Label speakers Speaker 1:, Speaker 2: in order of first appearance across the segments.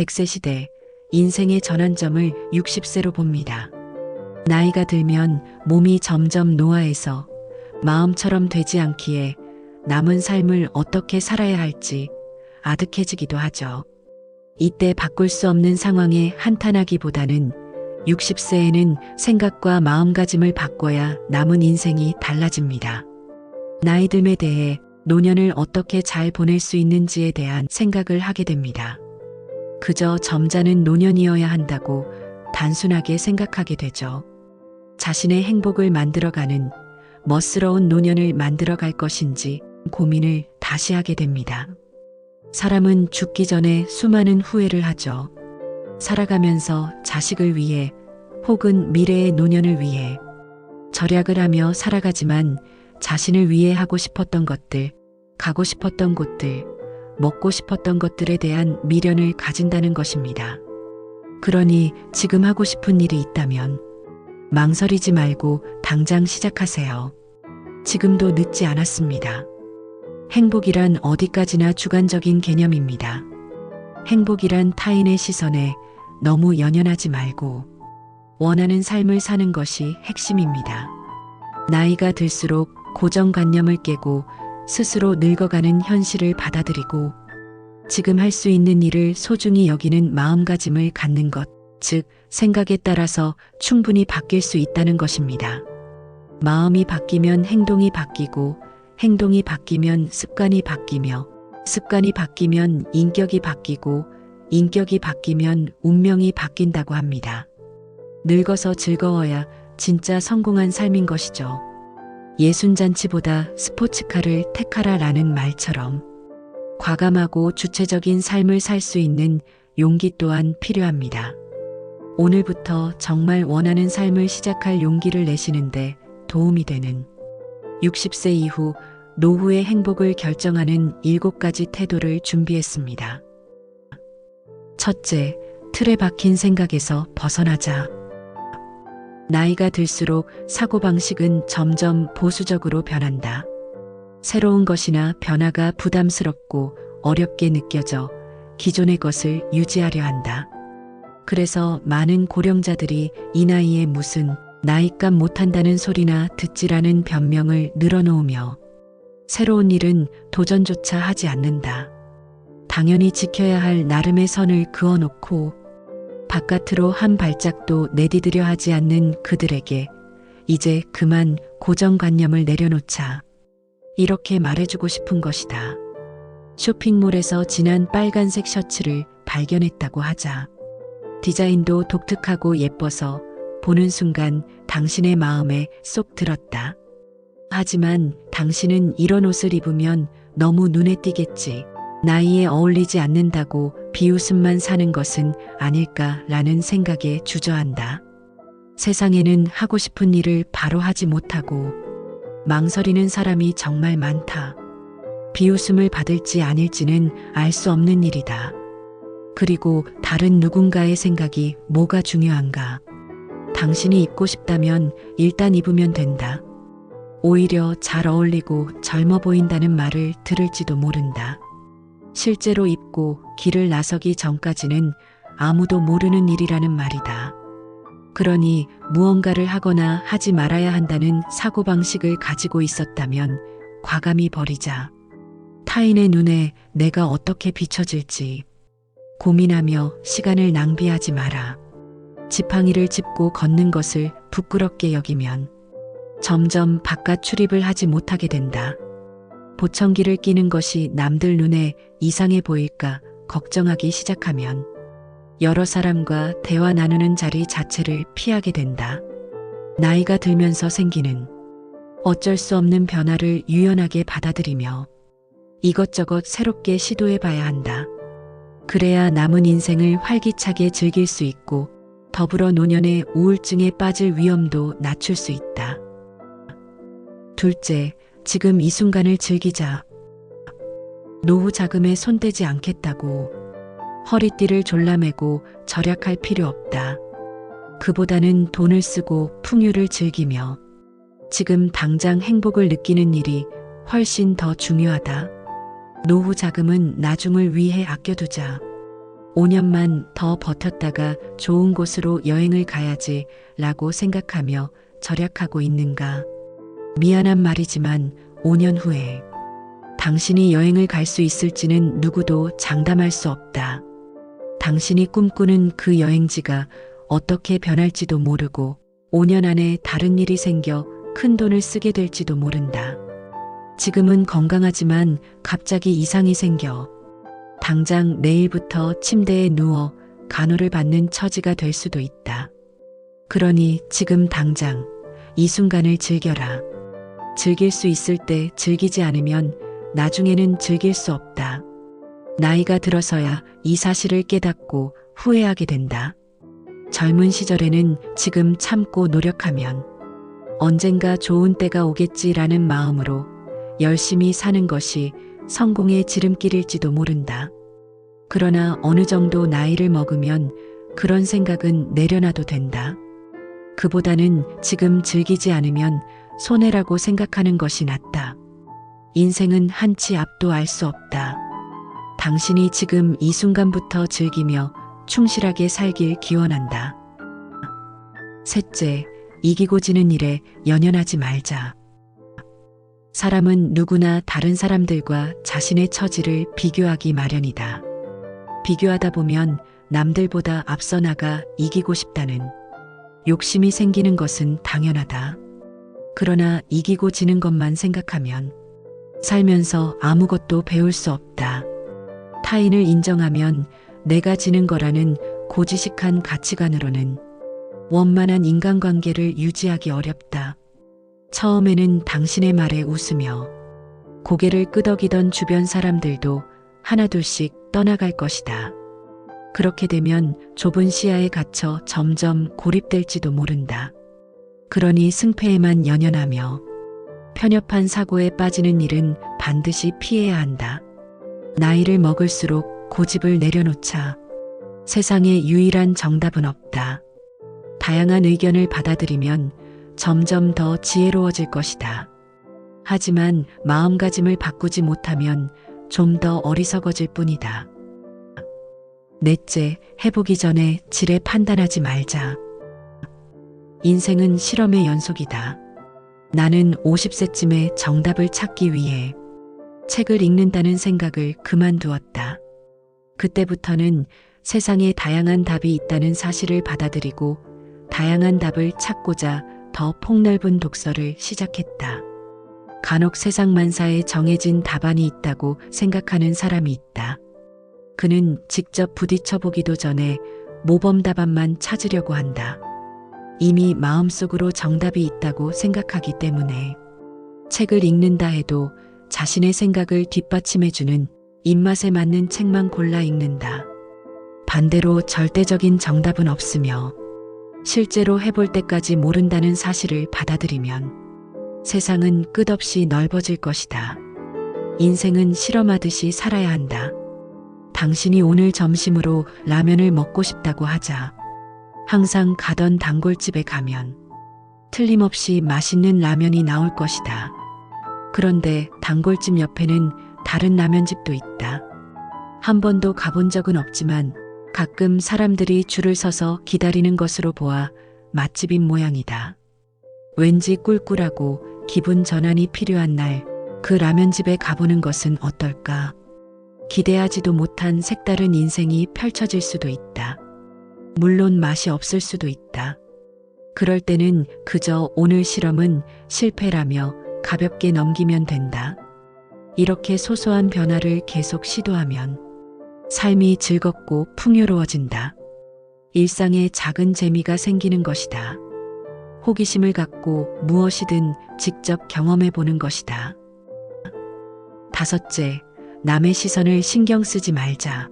Speaker 1: 100세 시대, 인생의 전환점을 60세로 봅니다. 나이가 들면 몸이 점점 노화해서 마음처럼 되지 않기에 남은 삶을 어떻게 살아야 할지 아득해지기도 하죠. 이때 바꿀 수 없는 상황에 한탄하기보다는 60세에는 생각과 마음가짐을 바꿔야 남은 인생이 달라집니다. 나이 듦에 대해 노년을 어떻게 잘 보낼 수 있는지에 대한 생각을 하게 됩니다. 그저 점잖은 노년이어야 한다고 단순하게 생각하게 되죠. 자신의 행복을 만들어가는 멋스러운 노년을 만들어갈 것인지 고민을 다시 하게 됩니다. 사람은 죽기 전에 수많은 후회를 하죠. 살아가면서 자식을 위해 혹은 미래의 노년을 위해 절약을 하며 살아가지만 자신을 위해 하고 싶었던 것들, 가고 싶었던 곳들, 먹고 싶었던 것들에 대한 미련을 가진다는 것입니다. 그러니 지금 하고 싶은 일이 있다면 망설이지 말고 당장 시작하세요. 지금도 늦지 않았습니다. 행복이란 어디까지나 주관적인 개념입니다. 행복이란 타인의 시선에 너무 연연하지 말고 원하는 삶을 사는 것이 핵심입니다. 나이가 들수록 고정관념을 깨고 스스로 늙어가는 현실을 받아들이고 지금 할 수 있는 일을 소중히 여기는 마음가짐을 갖는 것, 즉 생각에 따라서 충분히 바뀔 수 있다는 것입니다. 마음이 바뀌면 행동이 바뀌고 행동이 바뀌면 습관이 바뀌며 습관이 바뀌면 인격이 바뀌고 인격이 바뀌면 운명이 바뀐다고 합니다. 늙어서 즐거워야 진짜 성공한 삶인 것이죠. 예순잔치보다 스포츠카를 택하라라는 말처럼 과감하고 주체적인 삶을 살 수 있는 용기 또한 필요합니다. 오늘부터 정말 원하는 삶을 시작할 용기를 내시는데 도움이 되는 60세 이후 노후의 행복을 결정하는 7가지 태도를 준비했습니다. 첫째, 틀에 박힌 생각에서 벗어나자. 나이가 들수록 사고방식은 점점 보수적으로 변한다. 새로운 것이나 변화가 부담스럽고 어렵게 느껴져 기존의 것을 유지하려 한다. 그래서 많은 고령자들이 이 나이에 무슨 나이값 못한다는 소리나 듣지라는 변명을 늘어놓으며 새로운 일은 도전조차 하지 않는다. 당연히 지켜야 할 나름의 선을 그어놓고 바깥으로 한 발짝도 내디디려 하지 않는 그들에게 이제 그만 고정관념을 내려놓자. 이렇게 말해주고 싶은 것이다. 쇼핑몰에서 진한 빨간색 셔츠를 발견했다고 하자. 디자인도 독특하고 예뻐서 보는 순간 당신의 마음에 쏙 들었다. 하지만 당신은 이런 옷을 입으면 너무 눈에 띄겠지. 나이에 어울리지 않는다고 비웃음만 사는 것은 아닐까라는 생각에 주저한다. 세상에는 하고 싶은 일을 바로 하지 못하고 망설이는 사람이 정말 많다. 비웃음을 받을지 아닐지는 알 수 없는 일이다. 그리고 다른 누군가의 생각이 뭐가 중요한가? 당신이 입고 싶다면 일단 입으면 된다. 오히려 잘 어울리고 젊어 보인다는 말을 들을지도 모른다. 실제로 입고 길을 나서기 전까지는 아무도 모르는 일이라는 말이다. 그러니 무언가를 하거나 하지 말아야 한다는 사고방식을 가지고 있었다면 과감히 버리자. 타인의 눈에 내가 어떻게 비춰질지 고민하며 시간을 낭비하지 마라. 지팡이를 짚고 걷는 것을 부끄럽게 여기면 점점 바깥 출입을 하지 못하게 된다. 보청기를 끼는 것이 남들 눈에 이상해 보일까 걱정하기 시작하면 여러 사람과 대화 나누는 자리 자체를 피하게 된다. 나이가 들면서 생기는 어쩔 수 없는 변화를 유연하게 받아들이며 이것저것 새롭게 시도해 봐야 한다. 그래야 남은 인생을 활기차게 즐길 수 있고 더불어 노년의 우울증에 빠질 위험도 낮출 수 있다. 둘째, 지금 이 순간을 즐기자. 노후 자금에 손대지 않겠다고 허리띠를 졸라매고 절약할 필요 없다. 그보다는 돈을 쓰고 풍요를 즐기며 지금 당장 행복을 느끼는 일이 훨씬 더 중요하다. 노후 자금은 나중을 위해 아껴두자. 5년만 더 버텼다가 좋은 곳으로 여행을 가야지 라고 생각하며 절약하고 있는가. 미안한 말이지만 5년 후에 당신이 여행을 갈 수 있을지는 누구도 장담할 수 없다. 당신이 꿈꾸는 그 여행지가 어떻게 변할지도 모르고 5년 안에 다른 일이 생겨 큰 돈을 쓰게 될지도 모른다. 지금은 건강하지만 갑자기 이상이 생겨 당장 내일부터 침대에 누워 간호를 받는 처지가 될 수도 있다. 그러니 지금 당장 이 순간을 즐겨라. 즐길 수 있을 때 즐기지 않으면 나중에는 즐길 수 없다. 나이가 들어서야 이 사실을 깨닫고 후회하게 된다. 젊은 시절에는 지금 참고 노력하면 언젠가 좋은 때가 오겠지라는 마음으로 열심히 사는 것이 성공의 지름길일지도 모른다. 그러나 어느 정도 나이를 먹으면 그런 생각은 내려놔도 된다. 그보다는 지금 즐기지 않으면 손해라고 생각하는 것이 낫다. 인생은 한치 앞도 알 수 없다. 당신이 지금 이 순간부터 즐기며 충실하게 살길 기원한다. 셋째, 이기고 지는 일에 연연하지 말자. 사람은 누구나 다른 사람들과 자신의 처지를 비교하기 마련이다. 비교하다 보면 남들보다 앞서 나가 이기고 싶다는 욕심이 생기는 것은 당연하다. 그러나 이기고 지는 것만 생각하면 살면서 아무것도 배울 수 없다. 타인을 인정하면 내가 지는 거라는 고지식한 가치관으로는 원만한 인간관계를 유지하기 어렵다. 처음에는 당신의 말에 웃으며 고개를 끄덕이던 주변 사람들도 하나둘씩 떠나갈 것이다. 그렇게 되면 좁은 시야에 갇혀 점점 고립될지도 모른다. 그러니 승패에만 연연하며 편협한 사고에 빠지는 일은 반드시 피해야 한다. 나이를 먹을수록 고집을 내려놓자. 세상에 유일한 정답은 없다. 다양한 의견을 받아들이면 점점 더 지혜로워질 것이다. 하지만 마음가짐을 바꾸지 못하면 좀 더 어리석어질 뿐이다. 넷째, 해보기 전에 지레 판단하지 말자. 인생은 실험의 연속이다. 나는 50세쯤에 정답을 찾기 위해 책을 읽는다는 생각을 그만두었다. 그때부터는 세상에 다양한 답이 있다는 사실을 받아들이고 다양한 답을 찾고자 더 폭넓은 독서를 시작했다. 간혹 세상 만사에 정해진 답안이 있다고 생각하는 사람이 있다. 그는 직접 부딪혀 보기도 전에 모범 답안만 찾으려고 한다. 이미 마음속으로 정답이 있다고 생각하기 때문에 책을 읽는다 해도 자신의 생각을 뒷받침해주는 입맛에 맞는 책만 골라 읽는다. 반대로 절대적인 정답은 없으며 실제로 해볼 때까지 모른다는 사실을 받아들이면 세상은 끝없이 넓어질 것이다. 인생은 실험하듯이 살아야 한다. 당신이 오늘 점심으로 라면을 먹고 싶다고 하자. 항상 가던 단골집에 가면 틀림없이 맛있는 라면이 나올 것이다. 그런데 단골집 옆에는 다른 라면집도 있다. 한 번도 가본 적은 없지만 가끔 사람들이 줄을 서서 기다리는 것으로 보아 맛집인 모양이다. 왠지 꿀꿀하고 기분 전환이 필요한 날 그 라면집에 가보는 것은 어떨까? 기대하지도 못한 색다른 인생이 펼쳐질 수도 있다. 물론 맛이 없을 수도 있다. 그럴 때는 그저 오늘 실험은 실패라며 가볍게 넘기면 된다. 이렇게 소소한 변화를 계속 시도하면 삶이 즐겁고 풍요로워진다. 일상에 작은 재미가 생기는 것이다. 호기심을 갖고 무엇이든 직접 경험해 보는 것이다. 다섯째, 남의 시선을 신경 쓰지 말자.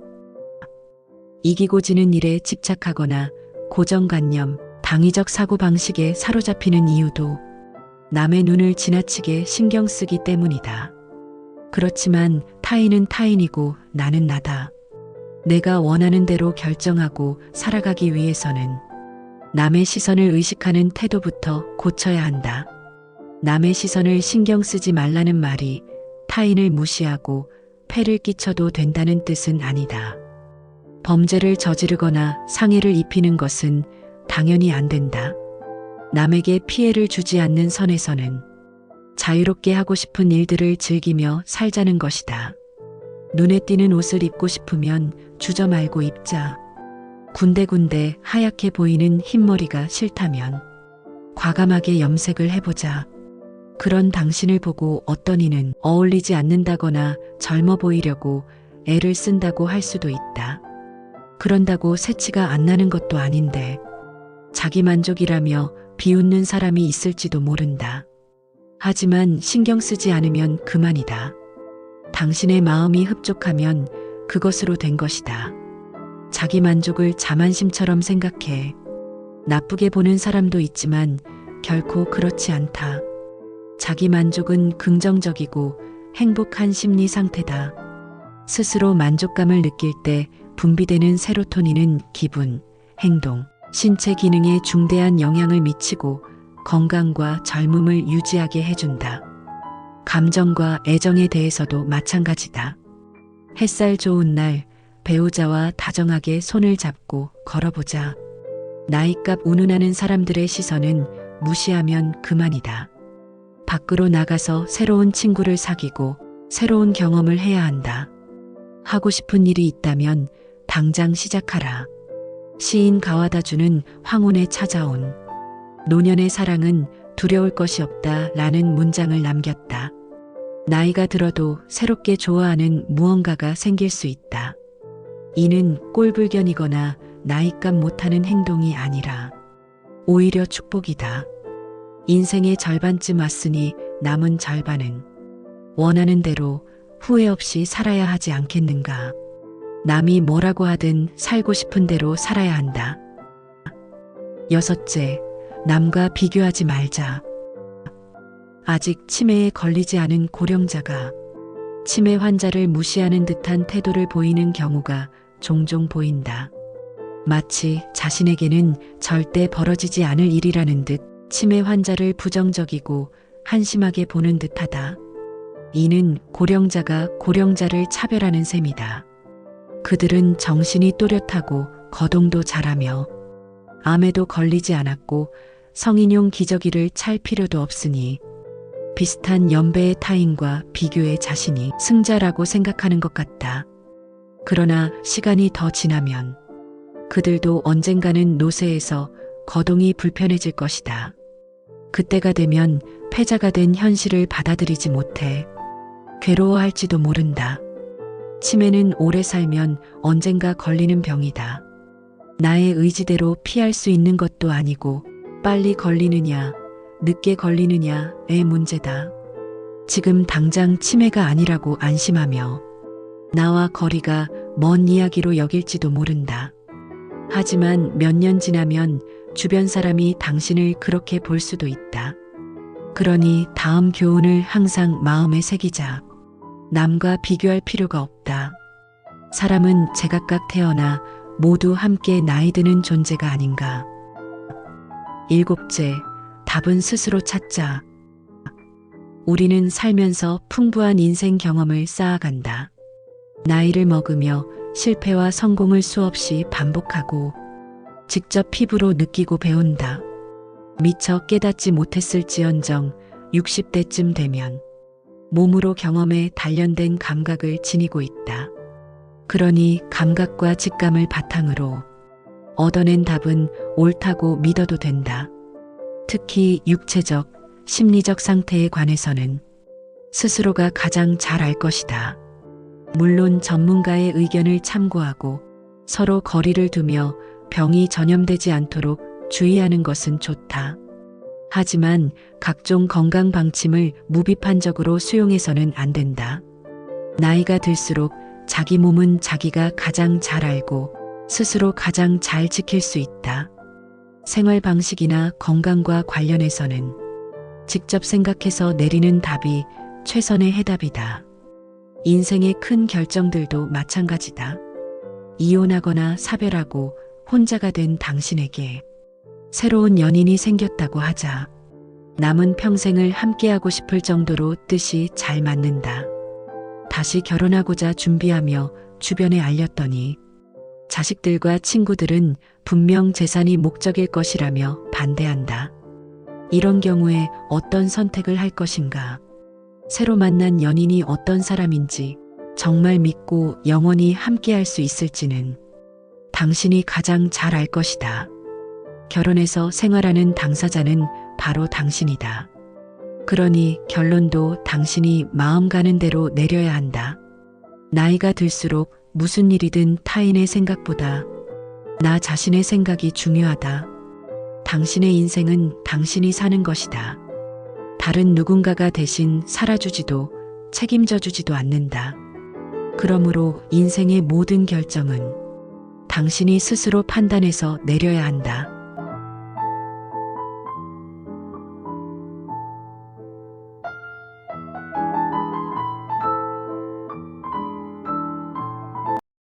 Speaker 1: 이기고 지는 일에 집착하거나 고정관념, 당위적 사고방식에 사로잡히는 이유도 남의 눈을 지나치게 신경 쓰기 때문이다. 그렇지만 타인은 타인이고 나는 나다. 내가 원하는 대로 결정하고 살아가기 위해서는 남의 시선을 의식하는 태도부터 고쳐야 한다. 남의 시선을 신경 쓰지 말라는 말이 타인을 무시하고 폐를 끼쳐도 된다는 뜻은 아니다. 범죄를 저지르거나 상해를 입히는 것은 당연히 안 된다. 남에게 피해를 주지 않는 선에서는 자유롭게 하고 싶은 일들을 즐기며 살자는 것이다. 눈에 띄는 옷을 입고 싶으면 주저 말고 입자. 군데군데 하얗게 보이는 흰머리가 싫다면 과감하게 염색을 해보자. 그런 당신을 보고 어떤 이는 어울리지 않는다거나 젊어 보이려고 애를 쓴다고 할 수도 있다. 그런다고 새치가 안 나는 것도 아닌데 자기 만족이라며 비웃는 사람이 있을지도 모른다. 하지만 신경 쓰지 않으면 그만이다. 당신의 마음이 흡족하면 그것으로 된 것이다. 자기 만족을 자만심처럼 생각해. 나쁘게 보는 사람도 있지만 결코 그렇지 않다. 자기 만족은 긍정적이고 행복한 심리 상태다. 스스로 만족감을 느낄 때 분비되는 세로토닌은 기분, 행동, 신체 기능에 중대한 영향을 미치고 건강과 젊음을 유지하게 해준다. 감정과 애정에 대해서도 마찬가지다. 햇살 좋은 날 배우자와 다정하게 손을 잡고 걸어보자. 나이값 운운하는 사람들의 시선은 무시하면 그만이다. 밖으로 나가서 새로운 친구를 사귀고 새로운 경험을 해야 한다. 하고 싶은 일이 있다면 당장 시작하라. 시인 가와다주는 황혼에 찾아온 노년의 사랑은 두려울 것이 없다 라는 문장을 남겼다. 나이가 들어도 새롭게 좋아하는 무언가가 생길 수 있다. 이는 꼴불견이거나 나이값 못하는 행동이 아니라 오히려 축복이다. 인생의 절반쯤 왔으니 남은 절반은 원하는 대로 후회 없이 살아야 하지 않겠는가. 남이 뭐라고 하든 살고 싶은 대로 살아야 한다. 6째, 남과 비교하지 말자. 아직 치매에 걸리지 않은 고령자가 치매 환자를 무시하는 듯한 태도를 보이는 경우가 종종 보인다. 마치 자신에게는 절대 벌어지지 않을 일이라는 듯 치매 환자를 부정적이고 한심하게 보는 듯하다. 이는 고령자가 고령자를 차별하는 셈이다. 그들은 정신이 또렷하고 거동도 잘하며 암에도 걸리지 않았고 성인용 기저귀를 찰 필요도 없으니 비슷한 연배의 타인과 비교해 자신이 승자라고 생각하는 것 같다. 그러나 시간이 더 지나면 그들도 언젠가는 노쇠해서 거동이 불편해질 것이다. 그때가 되면 패자가 된 현실을 받아들이지 못해 괴로워할지도 모른다. 치매는 오래 살면 언젠가 걸리는 병이다. 나의 의지대로 피할 수 있는 것도 아니고 빨리 걸리느냐, 늦게 걸리느냐의 문제다. 지금 당장 치매가 아니라고 안심하며 나와 거리가 먼 이야기로 여길지도 모른다. 하지만 몇 년 지나면 주변 사람이 당신을 그렇게 볼 수도 있다. 그러니 다음 교훈을 항상 마음에 새기자. 남과 비교할 필요가 없다. 사람은 제각각 태어나 모두 함께 나이 드는 존재가 아닌가. 7째, 답은 스스로 찾자. 우리는 살면서 풍부한 인생 경험을 쌓아간다. 나이를 먹으며 실패와 성공을 수없이 반복하고 직접 피부로 느끼고 배운다. 미처 깨닫지 못했을지언정 60대쯤 되면 몸으로 경험에 단련된 감각을 지니고 있다. 그러니 감각과 직감을 바탕으로 얻어낸 답은 옳다고 믿어도 된다. 특히 육체적, 심리적 상태에 관해서는 스스로가 가장 잘 알 것이다. 물론 전문가의 의견을 참고하고 서로 거리를 두며 병이 전염되지 않도록 주의하는 것은 좋다. 하지만 각종 건강 방침을 무비판적으로 수용해서는 안 된다. 나이가 들수록 자기 몸은 자기가 가장 잘 알고 스스로 가장 잘 지킬 수 있다. 생활 방식이나 건강과 관련해서는 직접 생각해서 내리는 답이 최선의 해답이다. 인생의 큰 결정들도 마찬가지다. 이혼하거나 사별하고 혼자가 된 당신에게 새로운 연인이 생겼다고 하자. 남은 평생을 함께하고 싶을 정도로 뜻이 잘 맞는다. 다시 결혼하고자 준비하며 주변에 알렸더니 자식들과 친구들은 분명 재산이 목적일 것이라며 반대한다. 이런 경우에 어떤 선택을 할 것인가? 새로 만난 연인이 어떤 사람인지, 정말 믿고 영원히 함께할 수 있을지는 당신이 가장 잘 알 것이다. 결혼해서 생활하는 당사자는 바로 당신이다. 그러니 결론도 당신이 마음 가는 대로 내려야 한다. 나이가 들수록 무슨 일이든 타인의 생각보다 나 자신의 생각이 중요하다. 당신의 인생은 당신이 사는 것이다. 다른 누군가가 대신 살아주지도 책임져 주지도 않는다. 그러므로 인생의 모든 결정은 당신이 스스로 판단해서 내려야 한다.